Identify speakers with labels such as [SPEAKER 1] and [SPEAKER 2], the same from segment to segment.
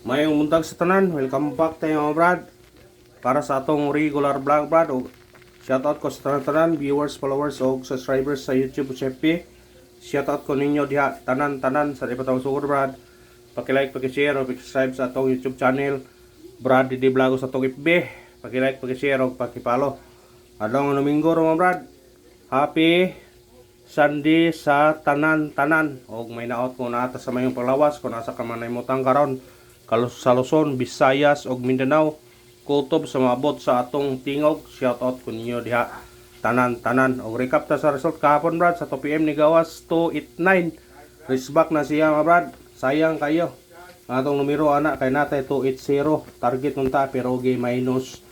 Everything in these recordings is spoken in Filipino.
[SPEAKER 1] Mayong muntag sa tanan, welcome back tayo mga brad. Para sa atong regular vlog brad, o shoutout ko sa tanan, viewers, followers, o subscribers sa YouTube Chepi. Shoutout ko ninyo diha, tanan sa ipatawag sugod brad. Paki-like, paki-share, o paki-subscribe sa atong YouTube channel, Brad Didi Vlog sa atong FB. Paki-like, paki-share, o paki-follow. Adong Domingo ro mga brad. Happy Sunday sa tanan-tanan. Og may naot ko na ata sa mayong paglawas, kung nasa kamanay mutang karon sa Luzon, Visayas ug Mindanao, kutob sa maabot sa atong tingog. Shoutout ko ninyo diha tanan-tanan. Og recap ta sa result kahapon brad sa 2 PM ni gawas 289. Raceback na siya mga brad. Sayang kayo. Atong numero ana kay natay 280. Target nunta pero gi minus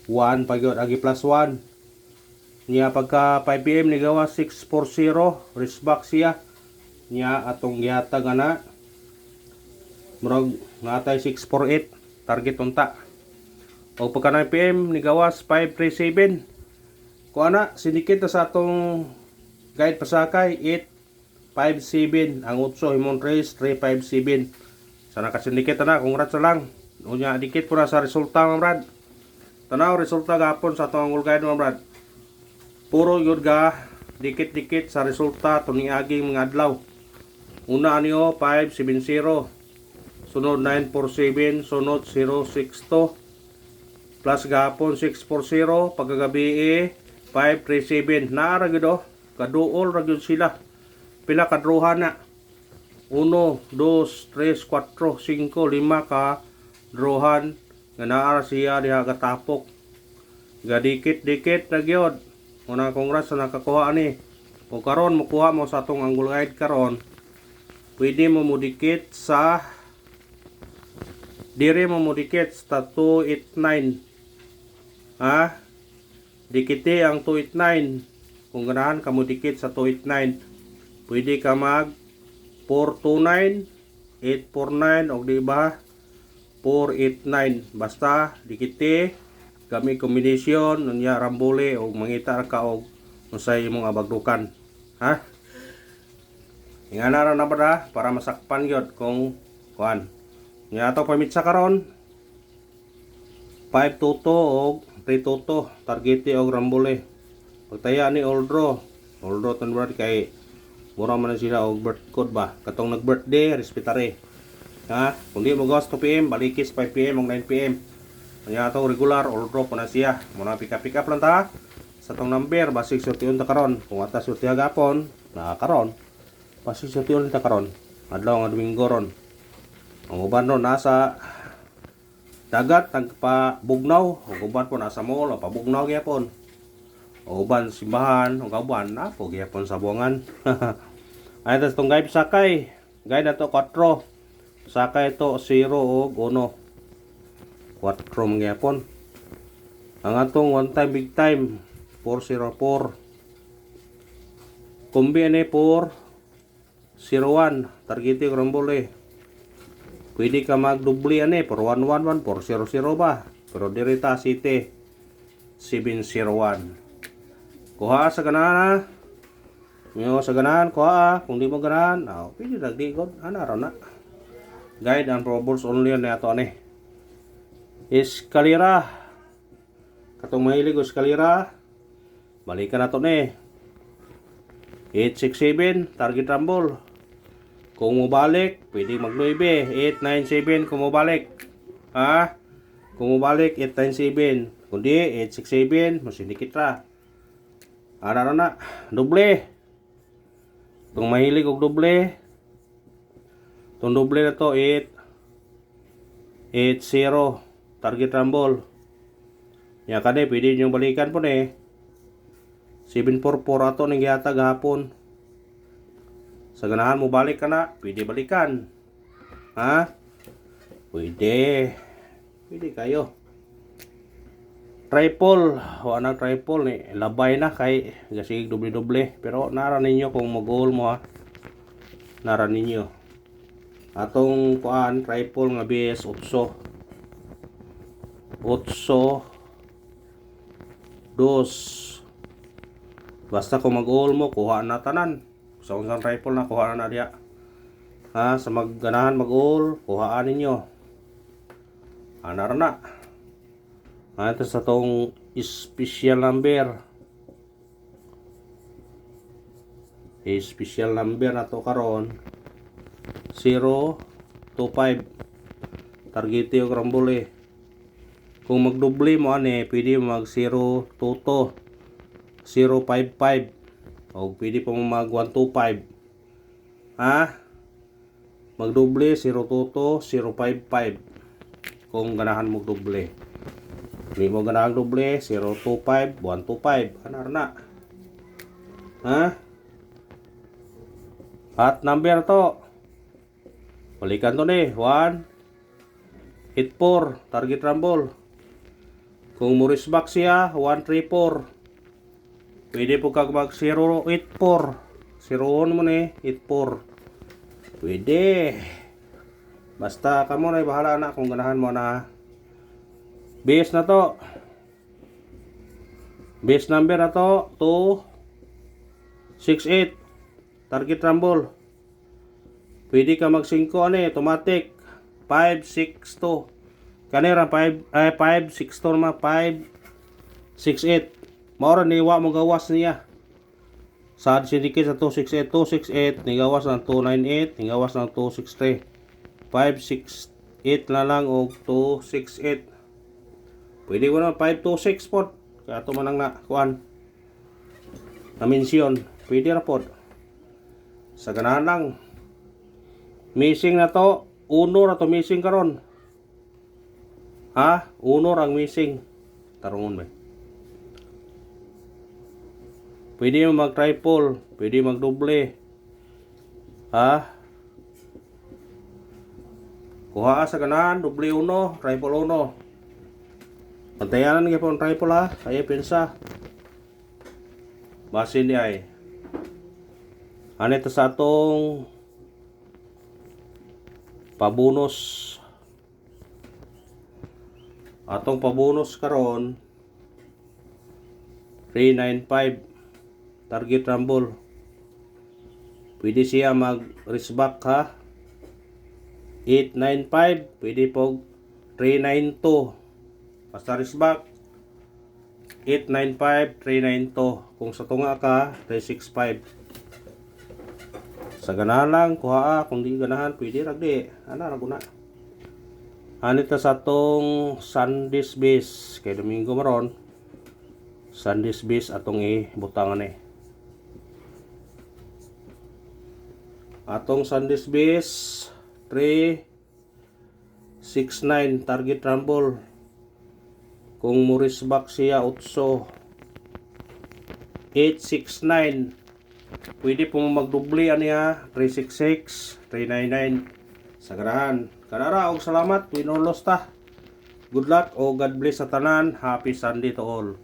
[SPEAKER 1] 1 pagyod agi plus 1. Niya pagka 5 PM ni gawas 640. Raceback siya. Niya atong gihatag ana murag natay 648 target unta. O pagka 9 PM ni gawas 537. Kung ana sinikit sa atong guide pasakay 857 ang utso himong trace 357. Sana kasindikit na congrats lang. Unya dikit po na sa resulta mga brad. Tanaw resulta gapon sa atong Google Guide mga brad. Puro yun ga dikit-dikit sa resulta tuning aging mga adlaw. Una niyo 570, sunod 947, sunod 062, plus gapon 640, pagkagabi 537. Naara gyud kaduol ra gyud sila. Pila kadruhan na? 1, 2, 3, 4, 5, 5 ka druhan nga naara siya diha katapok. Gadikit-dikit ra gyud. Una congrats sa nakakuha ani. O karon mokuha mo sa atong Angle Guide karon. Pwede mo mudikit sa dire mo mudikit sa 289. Ha? Dikiti ang 289. Kung ganahan ka mudikit sa 289, pwede ka mag 429, 849 o di ba 489. Basta dikiti kami kombinasyon nunya rambole o mangita ka og unsay imong abagdukan. Ha? Ingana ra na ba para masakpan gyud kung kuan. Nya ato pamitsa karon 5 toto og 3 toto targete og rambole. Pagtaya ni Oldro tan brad kay mura man sila og birth code ba. Katong nag-birthday respetare. Ha? Kung di mo gawas 2 PM balikis 5 PM og 9 PM. Nya ato regular Oldro po na siya. Muna pick up lang ta sa tong number basig sultiun ta karon. Kung ata sulti gapon na karon basig sultiun ta karon. Adlaw nga Domingo ron. Ang uban ron nasa dagat tagpa bugnaw, ang uban po nasa mall o pabugnaw gyapon. O uban simbahan, ang kauban na po gyapon sa buangan. Ay tas tong guide sakay. Guide na to 4. Sakay to 0 og 1. 4 man gyapon. Ang atong one time big time 404. Kumbi ani 401 targete rambole. Pwede ka magdubli ani 4111 400 ba. Pero dirita city 701. Kuha sa ganahan. Yo sa ganahan kuha. Kung di mo ganahan, pwede nagdigod ana ra na. Guide and probables only na ato ani. Eskalera. Katong mahilig o eskalera. Balikan na to ni. 867 target rumble. Kung mabalik, pwede mag-9. 897 kung mabalik. Ha? Kung mabalik, 897. Kundi, 867, masindikit ra. Ara na. Doble. Itong mahilig og doble. Itong doble na to, 880. Target rumble. Nya kade, pwede nyo balikan po ni. 744 ato nang gihatag hapon. Sa ganahan mo balik ka na, pwede balikan. Ha? Pwede. Pwede kayo. Triple. Wala na triple ni. Labay na kay gasig doble-doble. Pero nara ninyo kung mag-goal mo ha. Nara ninyo. Atong kuan triple nga BS 8. 2. Basta kung mag-goal mo, kuha na tanan. Sa unsang rifle na kuha na diya. Ha, sa magganahan mag-all, kuhaan ninyo. Anar na. Ito sa tong special number. Special number na to karon 025. Target yung rambol. Kung magdoble mo pwede mag 022, 055 o pwede pa mo mag 125. Magdoble 022, 055 kung ganahan mo doble. Hindi mo ganahan doble 025, 125 anar na. At number to balikan to 184 target rumble. Kung Morris back siya 134, pwede po kag mag 084, 01 mo 84 pwede. Basta kamo na bahala na kung ganahan mo na. Base na to, base number na to 268 target rumble. Pwede ka mag 5 automatic 562 kanira 562 naman 568 maura niwa mo gawas niya sa syndicate sa 268 nigawas ng 298 nigawas ng 263 568 na lang o 268 pwede ko na 526 po kaya ito man ang na kuan na mensyon pwede na po sa ganahan lang. Missing na to, uno na to missing karon. Uno rang missing. Tarungon ba? Pwede mo mag triple, pwede mag doble. Kuha sa ganahan, doble uno, triple uno. Pantayanan nga po ang triple kaya pensa. Basin di ay. Ito sa atong pabonus. Atong pabonus karon 395 target rumble. Pwede siya mag risk back 895 pwede po 392 basta risk back 895 392 kung sa tunga ka 365 sa ganahan lang kuha kung di ganahan pwede ragdi raguna. Anita sa atong Sunday's base kay Domingo maron Sunday's base atong ibutangan atong Sunday's base 369 target rumble. Kung Morris back siya 8 869 pwede po magdubli niya 366 399 sa ganahan. Kanara og salamat, win or loss ta. Good luck o God bless sa tanan. Happy Sunday to all.